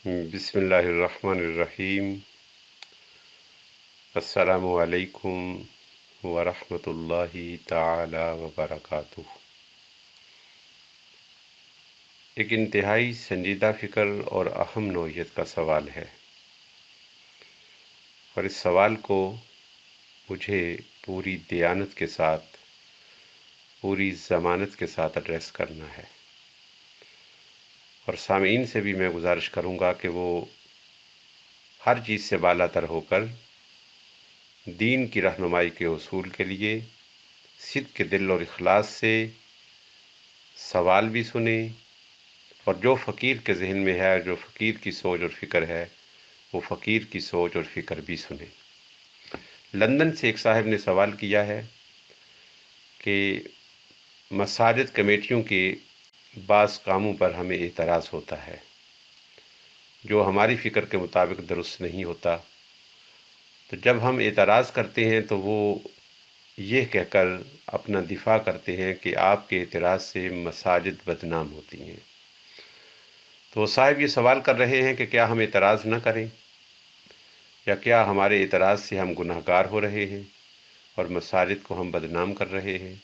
بسم اللہ الرحمن الرحیم۔ السلام علیکم ورحمۃ اللہ تعالی وبرکاتہ۔ ایک انتہائی سنجیدہ فکر اور اہم نوعیت کا سوال ہے، اور اس سوال کو مجھے پوری دیانت کے ساتھ، پوری ضمانت کے ساتھ ایڈریس کرنا ہے، اور سامعین سے بھی میں گزارش کروں گا کہ وہ ہر چیز سے بالا تر ہو کر دین کی رہنمائی کے اصول کے لیے صدق کے دل اور اخلاص سے سوال بھی سنیں، اور جو فقیر کے ذہن میں ہے، جو فقیر کی سوچ اور فکر ہے، وہ فقیر کی سوچ اور فکر بھی سنیں۔ لندن سے ایک صاحب نے سوال کیا ہے کہ مساجد کمیٹیوں کے بعض کاموں پر ہمیں اعتراض ہوتا ہے جو ہماری فکر کے مطابق درست نہیں ہوتا، تو جب ہم اعتراض کرتے ہیں تو وہ یہ کہہ کر اپنا دفاع کرتے ہیں کہ آپ کے اعتراض سے مساجد بدنام ہوتی ہیں۔ تو وہ صاحب یہ سوال کر رہے ہیں کہ کیا ہم اعتراض نہ کریں، یا کیا ہمارے اعتراض سے ہم گناہ گار ہو رہے ہیں اور مساجد کو ہم بدنام کر رہے ہیں؟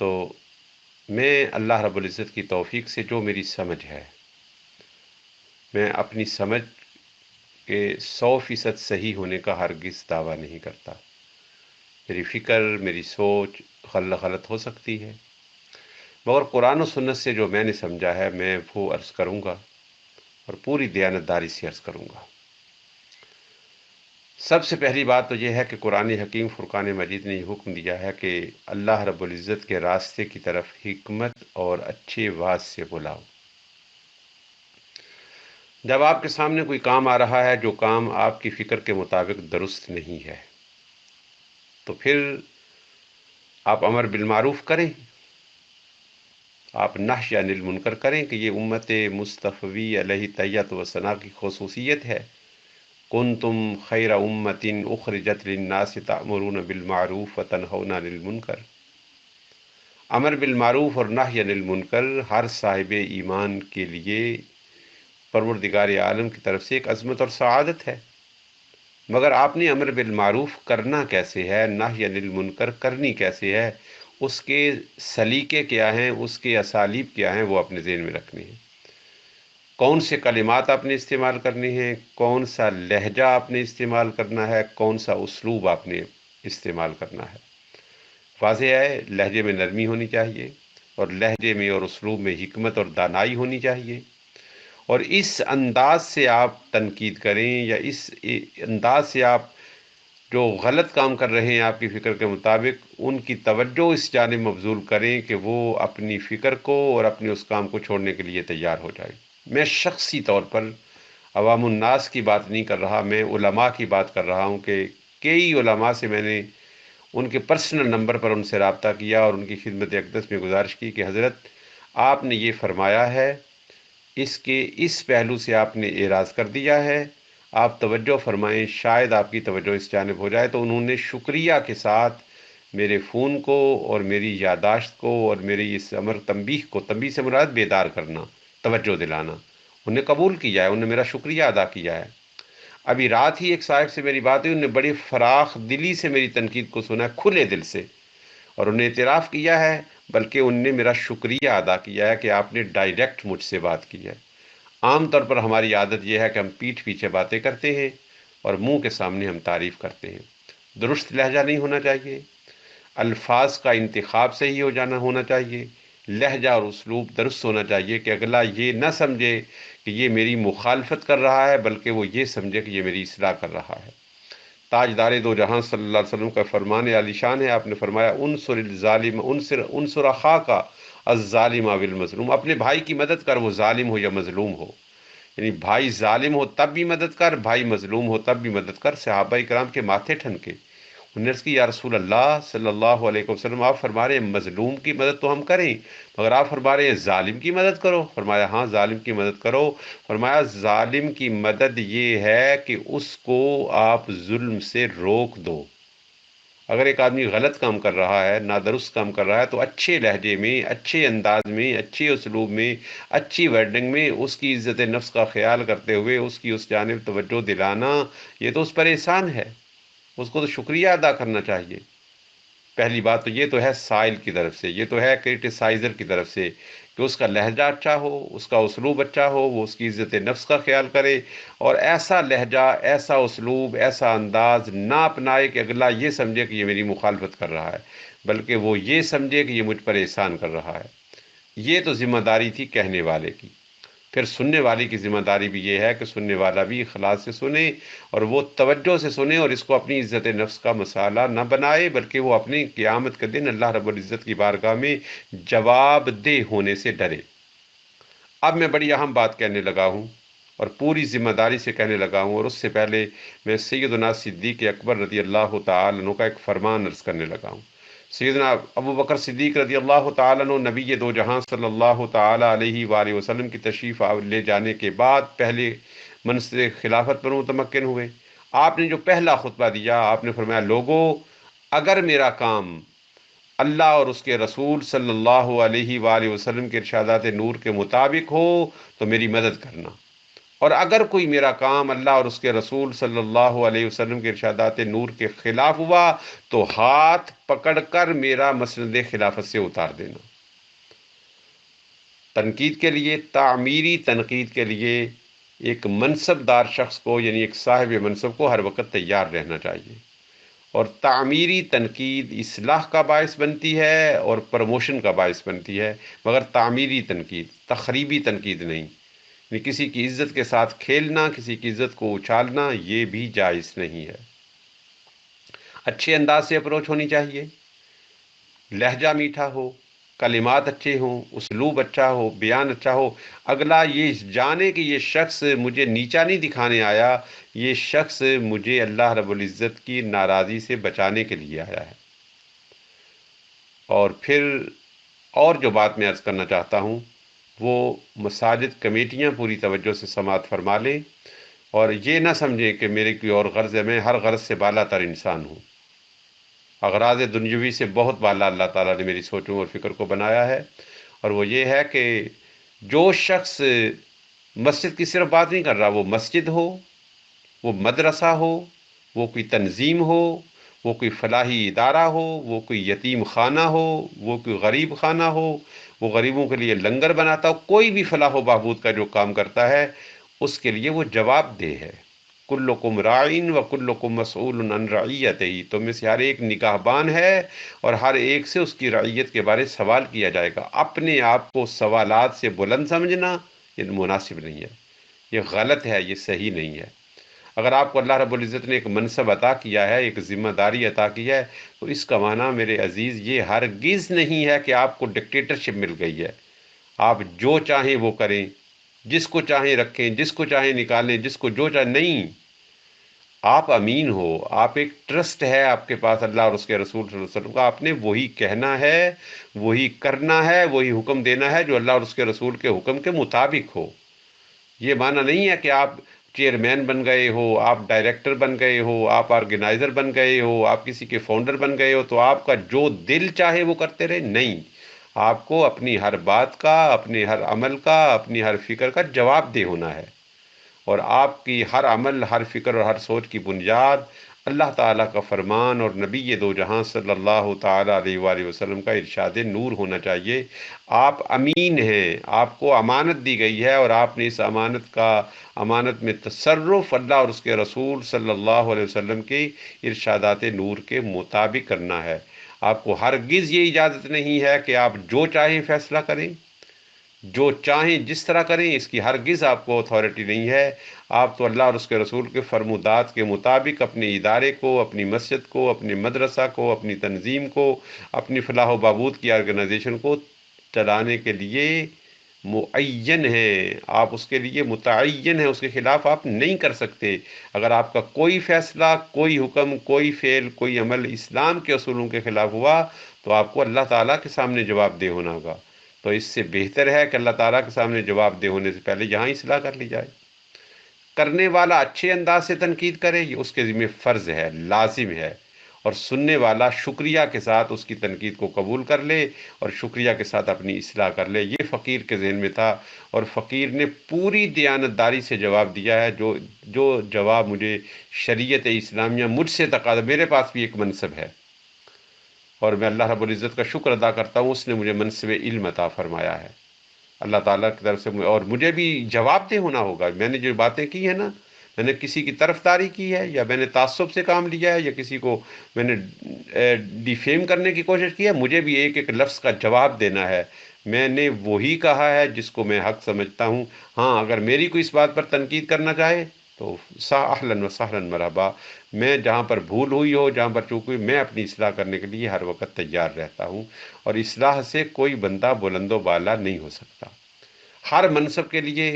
تو میں اللہ رب العزت کی توفیق سے جو میری سمجھ ہے، میں اپنی سمجھ کے 100% صحیح ہونے کا ہرگز دعویٰ نہیں کرتا۔ میری فکر، میری سوچ غلط ہو سکتی ہے، مگر قرآن و سنت سے جو میں نے سمجھا ہے میں وہ عرض کروں گا، اور پوری دیانتداری سے عرض کروں گا۔ سب سے پہلی بات تو یہ ہے کہ قرآن حکیم فرقان مجید نے یہ حکم دیا ہے کہ اللہ رب العزت کے راستے کی طرف حکمت اور اچھے واز سے بلاؤ۔ جب آپ کے سامنے کوئی کام آ رہا ہے جو کام آپ کی فکر کے مطابق درست نہیں ہے، تو پھر آپ امر بالمعروف کریں، آپ نہی عن المنکر کریں کہ یہ امت مصطفی علیہ طیت و ثنا کی خصوصیت ہے۔ کنتم خیر امت اخرجت للناس تأمرون بالمعروف وتنہون عن المنکر۔ امر بالمعروف اور نہی عن المنکر ہر صاحب ایمان کے لیے پروردگار عالم کی طرف سے ایک عظمت اور سعادت ہے، مگر آپ نے امر بالمعروف کرنا کیسے ہے، نہی عن المنکر کرنی کیسے ہے، اس کے سلیقے کیا ہیں، اس کے اسالیب کیا ہیں، وہ اپنے ذہن میں رکھنے ہیں۔ کون سے کلمات آپ نے استعمال کرنے ہیں، کون سا لہجہ آپ نے استعمال کرنا ہے، کون سا اسلوب آپ نے استعمال کرنا ہے۔ واضح ہے لہجے میں نرمی ہونی چاہیے، اور لہجے میں اور اسلوب میں حکمت اور دانائی ہونی چاہیے، اور اس انداز سے آپ تنقید کریں، یا اس انداز سے آپ جو غلط کام کر رہے ہیں آپ کی فکر کے مطابق، ان کی توجہ اس جانب مبذول کریں کہ وہ اپنی فکر کو اور اپنے اس کام کو چھوڑنے کے لیے تیار ہو جائیں۔ میں شخصی طور پر عوام الناس کی بات نہیں کر رہا، میں علماء کی بات کر رہا ہوں کہ کئی علماء سے میں نے ان کے پرسنل نمبر پر ان سے رابطہ کیا اور ان کی خدمت اقدس میں گزارش کی کہ حضرت آپ نے یہ فرمایا ہے، اس کے اس پہلو سے آپ نے اعراض کر دیا ہے، آپ توجہ فرمائیں، شاید آپ کی توجہ اس جانب ہو جائے۔ تو انہوں نے شکریہ کے ساتھ میرے فون کو اور میری یادداشت کو اور میری اس امر تنبیہ کو، تنبیہ سے مراد بیدار کرنا، توجہ دلانا، انہوں نے قبول کیا ہے، انہوں نے میرا شکریہ ادا کیا ہے۔ ابھی رات ہی ایک صاحب سے میری بات ہوئی، انہوں نے بڑی فراخ دلی سے میری تنقید کو سنا ہے، کھلے دل سے، اور انہوں نے اعتراف کیا ہے، بلکہ انہوں نے میرا شکریہ ادا کیا ہے کہ آپ نے ڈائریکٹ مجھ سے بات کی ہے۔ عام طور پر ہماری عادت یہ ہے کہ ہم پیٹھ پیچھے باتیں کرتے ہیں اور منہ کے سامنے ہم تعریف کرتے ہیں۔ درست لہجہ نہیں ہونا چاہیے، الفاظ کا انتخاب صحیح ہونا چاہیے، لہجہ اور اسلوب درست ہونا چاہیے کہ اگلا یہ نہ سمجھے کہ یہ میری مخالفت کر رہا ہے، بلکہ وہ یہ سمجھے کہ یہ میری اصلاح کر رہا ہے۔ تاجدار دو جہاں صلی اللہ علیہ وسلم کا فرمان عالی شان ہے، آپ نے فرمایا انصر الظالم، انصر اخاک الظالم او المظلوم، اپنے بھائی کی مدد کر، وہ ظالم ہو یا مظلوم ہو۔ یعنی بھائی ظالم ہو تب بھی مدد کر، بھائی مظلوم ہو تب بھی مدد کر۔ صحابہ کرام کے ماتھے ٹھنکے، انہوں نے عرض کی یا رسول اللہ صلی اللہ علیہ وسلم، آپ فرما رہے ہیں مظلوم کی مدد تو ہم کریں، مگر آپ فرما رہے ہیں ظالم کی مدد کرو۔ فرمایا ہاں ظالم کی مدد کرو۔ فرمایا ظالم کی مدد یہ ہے کہ اس کو آپ ظلم سے روک دو، اگر ایک آدمی غلط کام کر رہا ہے، نادرست کام کر رہا ہے، تو اچھے لہجے میں، اچھے انداز میں، اچھے اسلوب میں، اچھی ورڈنگ میں اس کی عزت نفس کا خیال کرتے ہوئے اس کی اس جانب توجہ دلانا، یہ تو اس پر احسان ہے، اس کو تو شکریہ ادا کرنا چاہیے۔ پہلی بات تو یہ تو ہے سائل کی طرف سے، یہ تو ہے کرٹیسائزر کی طرف سے، کہ اس کا لہجہ اچھا ہو، اس کا اسلوب اچھا ہو، وہ اس کی عزت نفس کا خیال کرے، اور ایسا لہجہ، ایسا اسلوب، ایسا انداز نہ اپنائے کہ اگلا یہ سمجھے کہ یہ میری مخالفت کر رہا ہے، بلکہ وہ یہ سمجھے کہ یہ مجھ پر احسان کر رہا ہے۔ یہ تو ذمہ داری تھی کہنے والے کی۔ پھر سننے والے کی ذمہ داری بھی یہ ہے کہ سننے والا بھی اخلاص سے سنے، اور وہ توجہ سے سنے، اور اس کو اپنی عزت نفس کا مسئلہ نہ بنائے، بلکہ وہ اپنی قیامت کے دن اللہ رب العزت کی بارگاہ میں جواب دہ ہونے سے ڈرے۔ اب میں بڑی اہم بات کہنے لگا ہوں، اور پوری ذمہ داری سے کہنے لگا ہوں، اور اس سے پہلے میں سیدنا صدیق اکبر رضی اللہ تعالی عنہ کا ایک فرمان عرض کرنے لگا ہوں۔ سیدنا ابو بکر صدیق رضی اللہ تعالی عنہ نبی دو جہاں صلی اللہ تعالی علیہ وآلہ وسلم کی تشریف لے جانے کے بعد پہلے منصب خلافت پر متمکن ہوئے۔ آپ نے جو پہلا خطبہ دیا، آپ نے فرمایا، لوگو، اگر میرا کام اللہ اور اس کے رسول صلی اللہ علیہ وآلہ وسلم کے ارشادات نور کے مطابق ہو تو میری مدد کرنا، اور اگر کوئی میرا کام اللہ اور اس کے رسول صلی اللہ علیہ وسلم کے ارشادات نور کے خلاف ہوا تو ہاتھ پکڑ کر میرا مسند خلافت سے اتار دینا۔ تنقید کے لیے، تعمیری تنقید کے لیے، ایک منصب دار شخص کو، یعنی ایک صاحب منصب کو ہر وقت تیار رہنا چاہیے، اور تعمیری تنقید اصلاح کا باعث بنتی ہے اور پروموشن کا باعث بنتی ہے، مگر تعمیری تنقید، تخریبی تنقید نہیں۔ یعنی کسی کی عزت کے ساتھ کھیلنا، کسی کی عزت کو اچھالنا، یہ بھی جائز نہیں ہے۔ اچھے انداز سے اپروچ ہونی چاہیے، لہجہ میٹھا ہو، کلمات اچھے ہوں، اسلوب اچھا ہو، بیان اچھا ہو، اگلا یہ جانے کہ یہ شخص مجھے نیچا نہیں دکھانے آیا، یہ شخص مجھے اللہ رب العزت کی ناراضی سے بچانے کے لیے آیا ہے۔ اور پھر اور جو بات میں عرض کرنا چاہتا ہوں، وہ مساجد کمیٹیاں پوری توجہ سے سماعت فرما لیں، اور یہ نہ سمجھیں کہ میرے کوئی اور غرض ہے، میں ہر غرض سے بالا تر انسان ہوں۔ اغراض دنیاوی سے بہت بالا اللہ تعالیٰ نے میری سوچوں اور فکر کو بنایا ہے، اور وہ یہ ہے کہ جو شخص مسجد کی صرف بات نہیں کر رہا، وہ مسجد ہو، وہ مدرسہ ہو، وہ کوئی تنظیم ہو، وہ کوئی فلاحی ادارہ ہو، وہ کوئی یتیم خانہ ہو، وہ کوئی غریب خانہ ہو، وہ غریبوں کے لیے لنگر بناتا ہو، کوئی بھی فلاح و بہبود کا جو کام کرتا ہے، اس کے لیے وہ جواب دہ ہے۔ کلکم راعین و کلکم مسئول عن رعیتہ، تم میں سے ہر ایک نگہبان ہے، اور ہر ایک سے اس کی رعیت کے بارے سوال کیا جائے گا۔ اپنے آپ کو سوالات سے بلند سمجھنا یہ مناسب نہیں ہے، یہ غلط ہے، یہ صحیح نہیں ہے۔ اگر آپ کو اللہ رب العزت نے ایک منصب عطا کیا ہے، ایک ذمہ داری عطا کی ہے، تو اس کا معنی میرے عزیز یہ ہرگز نہیں ہے کہ آپ کو ڈکٹیٹرشپ مل گئی ہے، آپ جو چاہیں وہ کریں، جس کو چاہیں رکھیں، جس کو چاہیں نکالیں، جس کو جو چاہیں نہیں۔ آپ امین ہو، آپ ایک ٹرسٹ ہے آپ کے پاس اللہ اور اس کے رسول صلی اللہ علیہ وسلم کا، آپ نے وہی کہنا ہے، وہی کرنا ہے، وہی حکم دینا ہے جو اللہ اور اس کے رسول کے حکم کے مطابق ہو۔ یہ معنی نہیں ہے کہ آپ چیئرمین بن گئے ہو، آپ ڈائریکٹر بن گئے ہو، آپ آرگنائزر بن گئے ہو، آپ کسی کے فاؤنڈر بن گئے ہو تو آپ کا جو دل چاہے وہ کرتے رہے، نہیں۔ آپ کو اپنی ہر بات کا، اپنے ہر عمل کا، اپنی ہر فکر کا جواب دہ ہونا ہے، اور آپ کی ہر عمل، ہر فکر اور ہر سوچ کی بنیاد اللہ تعالیٰ کا فرمان اور نبی دو جہاں صلی اللہ تعالیٰ علیہ وآلہ وسلم کا ارشاد نور ہونا چاہیے۔ آپ امین ہیں، آپ کو امانت دی گئی ہے، اور آپ نے اس امانت میں تصرف اللہ اور اس کے رسول صلی اللہ علیہ وسلم کے ارشادات نور کے مطابق کرنا ہے۔ آپ کو ہرگز یہ اجازت نہیں ہے کہ آپ جو چاہیں فیصلہ کریں، جو چاہیں جس طرح کریں، اس کی ہرگز آپ کو اتھارٹی نہیں ہے۔ آپ تو اللہ اور اس کے رسول کے فرمودات کے مطابق اپنے ادارے کو، اپنی مسجد کو، اپنے مدرسہ کو، اپنی تنظیم کو، اپنی فلاح و بہبود کی آرگنائزیشن کو چلانے کے لیے معین ہیں۔ آپ اس کے لیے متعین ہیں، اس کے خلاف آپ نہیں کر سکتے۔ اگر آپ کا کوئی فیصلہ، کوئی حکم، کوئی فعل، کوئی عمل اسلام کے اصولوں کے خلاف ہوا تو آپ کو اللہ تعالیٰ کے سامنے جواب دہ ہونا ہوگا۔ تو اس سے بہتر ہے کہ اللہ تعالیٰ کے سامنے جواب دہ ہونے سے پہلے یہاں اصلاح کر لی جائے۔ کرنے والا اچھے انداز سے تنقید کرے، یہ اس کے ذمہ فرض ہے، لازم ہے، اور سننے والا شکریہ کے ساتھ اس کی تنقید کو قبول کر لے اور شکریہ کے ساتھ اپنی اصلاح کر لے۔ یہ فقیر کے ذہن میں تھا، اور فقیر نے پوری دیانتداری سے جواب دیا ہے، جو جواب مجھے شریعت اسلامیہ مجھ سے تقاضا، میرے پاس بھی ایک منصب ہے اور میں اللہ رب العزت کا شکر ادا کرتا ہوں، اس نے مجھے منصب علم عطا فرمایا ہے اللہ تعالیٰ کی طرف سے، اور مجھے بھی جواب دہ ہونا ہوگا۔ میں نے جو باتیں کی ہیں نا، میں نے کسی کی طرفداری کی ہے یا میں نے تعصب سے کام لیا ہے یا کسی کو میں نے ڈیفیم کرنے کی کوشش کی ہے، مجھے بھی ایک ایک لفظ کا جواب دینا ہے۔ میں نے وہی کہا ہے جس کو میں حق سمجھتا ہوں۔ ہاں، اگر میری کوئی اس بات پر تنقید کرنا چاہے تو اہلاً و سہلاً مرحبا۔ میں جہاں پر بھول ہوئی ہو، جہاں پر چوک ہوئی، میں اپنی اصلاح کرنے کے لیے ہر وقت تیار رہتا ہوں، اور اصلاح سے کوئی بندہ بلند و بالا نہیں ہو سکتا۔ ہر منصب کے لیے،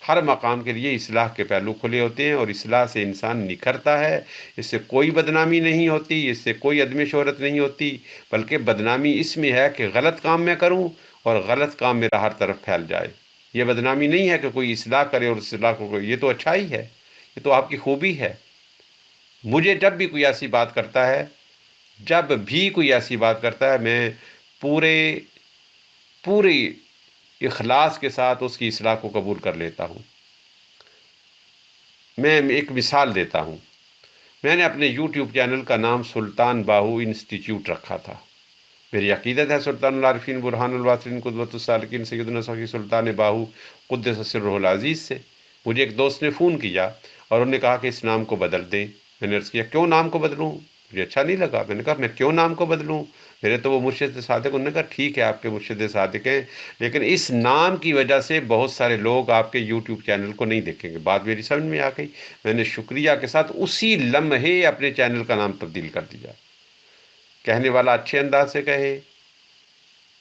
ہر مقام کے لیے اصلاح کے پہلو کھلے ہوتے ہیں، اور اصلاح سے انسان نکھرتا ہے۔ اس سے کوئی بدنامی نہیں ہوتی، اس سے کوئی عدم شہرت نہیں ہوتی، بلکہ بدنامی اس میں ہے کہ غلط کام میں کروں اور غلط کام میرا ہر طرف پھیل جائے۔ یہ بدنامی نہیں ہے کہ کوئی اصلاح کرے اور اصلاح کو، یہ تو اچھائی ہے، یہ تو آپ کی خوبی ہے۔ مجھے جب بھی کوئی ایسی بات کرتا ہے، جب بھی کوئی ایسی بات کرتا ہے، میں پورے پوری اخلاص کے ساتھ اس کی اصلاح کو قبول کر لیتا ہوں۔ میں ایک مثال دیتا ہوں۔ میں نے اپنے یوٹیوب چینل کا نام سلطان باہو انسٹیٹیوٹ رکھا تھا۔ میری عقیدت ہے سلطان العارفین برہان الواصلین قدوۃ السالکین سیدنا صفی سلطان باہو قدس سرہ العزیز سے۔ مجھے ایک دوست نے فون کیا اور انہوں نے کہا کہ اس نام کو بدل دیں۔ میں نے عرض کیا کیوں نام کو بدلوں؟ مجھے اچھا نہیں لگا۔ میں نے کہا میں کیوں نام کو بدلوں؟ میرے تو وہ مرشد صادق۔ انہوں نے کہا ٹھیک ہے آپ کے مرشد صادق ہیں، لیکن اس نام کی وجہ سے بہت سارے لوگ آپ کے یوٹیوب چینل کو نہیں دیکھیں گے۔ بات میری سمجھ میں آ گئی۔ میں نے شکریہ کے ساتھ اسی لمحے اپنے چینل کا نام تبدیل کر دیا۔ کہنے والا اچھے انداز سے کہے،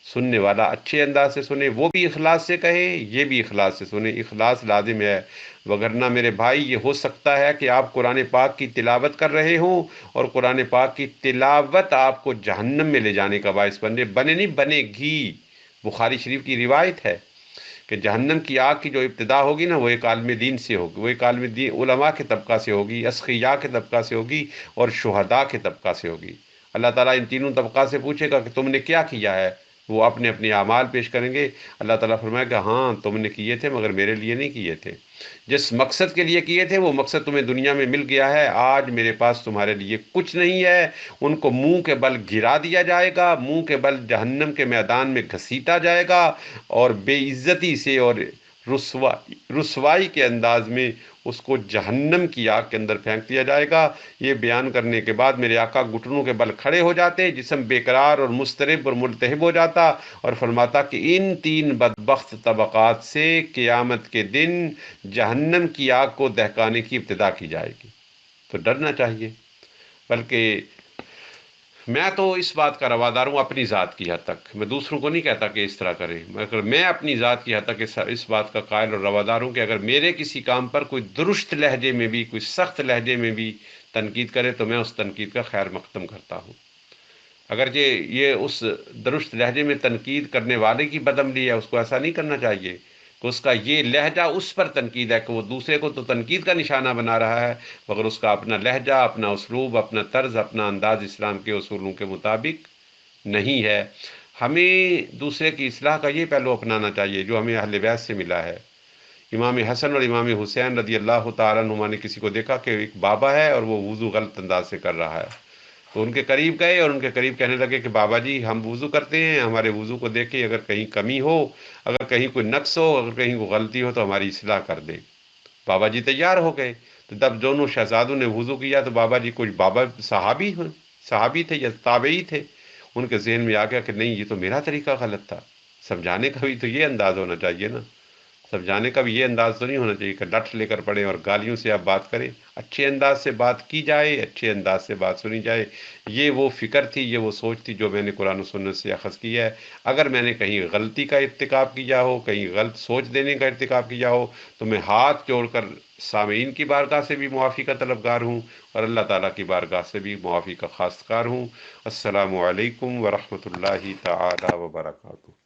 سننے والا اچھے انداز سے سنے، وہ بھی اخلاص سے کہے، یہ بھی اخلاص سے سنے۔ اخلاص لازم ہے، وگرنہ میرے بھائی یہ ہو سکتا ہے کہ آپ قرآن پاک کی تلاوت کر رہے ہوں اور قرآن پاک کی تلاوت آپ کو جہنم میں لے جانے کا باعث بنے نہیں، بنے گی۔ بخاری شریف کی روایت ہے کہ جہنم کی آگ کی جو ابتدا ہوگی نا، وہ ایک عالم دین سے ہوگی، وہ ایک عالم دین علماء کے طبقہ سے ہوگی، اصفیاء کے طبقہ سے ہوگی اور شہداء کے طبقہ سے ہوگی۔ اللہ تعالیٰ ان تینوں طبقہ سے پوچھے گا کہ تم نے کیا کیا ہے، وہ اپنے اپنے اعمال پیش کریں گے۔ اللہ تعالیٰ فرمائے گا ہاں تم نے کیے تھے مگر میرے لیے نہیں کیے تھے، جس مقصد کے لیے کیے تھے وہ مقصد تمہیں دنیا میں مل گیا ہے، آج میرے پاس تمہارے لیے کچھ نہیں ہے۔ ان کو منہ کے بل گرا دیا جائے گا، منہ کے بل جہنم کے میدان میں گھسیٹا جائے گا، اور بے عزتی سے اور رسوائی کے انداز میں اس کو جہنم کی آگ کے اندر پھینک دیا جائے گا۔ یہ بیان کرنے کے بعد میرے آقا گھٹنوں کے بل کھڑے ہو جاتے، جسم بے قرار اور مضطرب اور ملتہب ہو جاتا، اور فرماتا کہ ان تین بدبخت طبقات سے قیامت کے دن جہنم کی آگ کو دہکانے کی ابتدا کی جائے گی۔ تو ڈرنا چاہیے۔ بلکہ میں تو اس بات کا روادار ہوں اپنی ذات کی حد تک، میں دوسروں کو نہیں کہتا کہ اس طرح کریں، مگر میں اپنی ذات کی حد تک اس بات کا قائل اور روادار ہوں کہ اگر میرے کسی کام پر کوئی درست لہجے میں بھی، کوئی سخت لہجے میں بھی تنقید کرے تو میں اس تنقید کا خیر مقدم کرتا ہوں۔ اگر یہ اس درست لہجے میں تنقید کرنے والے کی بدعملی ہے، اس کو ایسا نہیں کرنا چاہیے کہ اس کا یہ لہجہ اس پر تنقید ہے کہ وہ دوسرے کو تو تنقید کا نشانہ بنا رہا ہے، مگر اس کا اپنا لہجہ، اپنا اسلوب، اپنا طرز، اپنا انداز اسلام کے اصولوں کے مطابق نہیں ہے۔ ہمیں دوسرے کی اصلاح کا یہ پہلو اپنانا چاہیے جو ہمیں اہل بیت سے ملا ہے۔ امام حسن اور امام حسین رضی اللہ تعالیٰ عنہما نے کسی کو دیکھا کہ ایک بابا ہے اور وہ وضو غلط انداز سے کر رہا ہے، تو ان کے قریب گئے اور ان کے قریب کہنے لگے کہ بابا جی ہم وضو کرتے ہیں، ہمارے وضو کو دیکھیں، اگر کہیں کمی ہو، اگر کہیں کوئی نقص ہو، اگر کہیں کوئی غلطی ہو تو ہماری اصلاح کر دیں۔ بابا جی تیار ہو گئے۔ تو جب دونوں شہزادوں نے وضو کیا تو بابا جی، کچھ بابا صحابی تھے یا تابعی تھے، ان کے ذہن میں آ گیا کہ نہیں یہ تو میرا طریقہ غلط تھا۔ سمجھانے کا بھی تو یہ انداز ہونا چاہیے نا، سمجھانے کا بھی یہ انداز تو نہیں ہونا چاہیے کہ ڈٹ لے کر پڑھیں اور گالیوں سے آپ بات کریں۔ اچھے انداز سے بات کی جائے، اچھے انداز سے بات سنی جائے۔ یہ وہ فکر تھی، یہ وہ سوچ تھی جو میں نے قرآن و سنت سے اخذ کی ہے۔ اگر میں نے کہیں غلطی کا ارتکاب کیا ہو، کہیں غلط سوچ دینے کا ارتکاب کیا ہو، تو میں ہاتھ جوڑ کر سامعین کی بارگاہ سے بھی معافی کا طلبگار ہوں اور اللہ تعالیٰ کی بارگاہ سے بھی معافی کا خواستگار ہوں۔ السلام علیکم ورحمۃ اللہ تعالی وبرکاتہ۔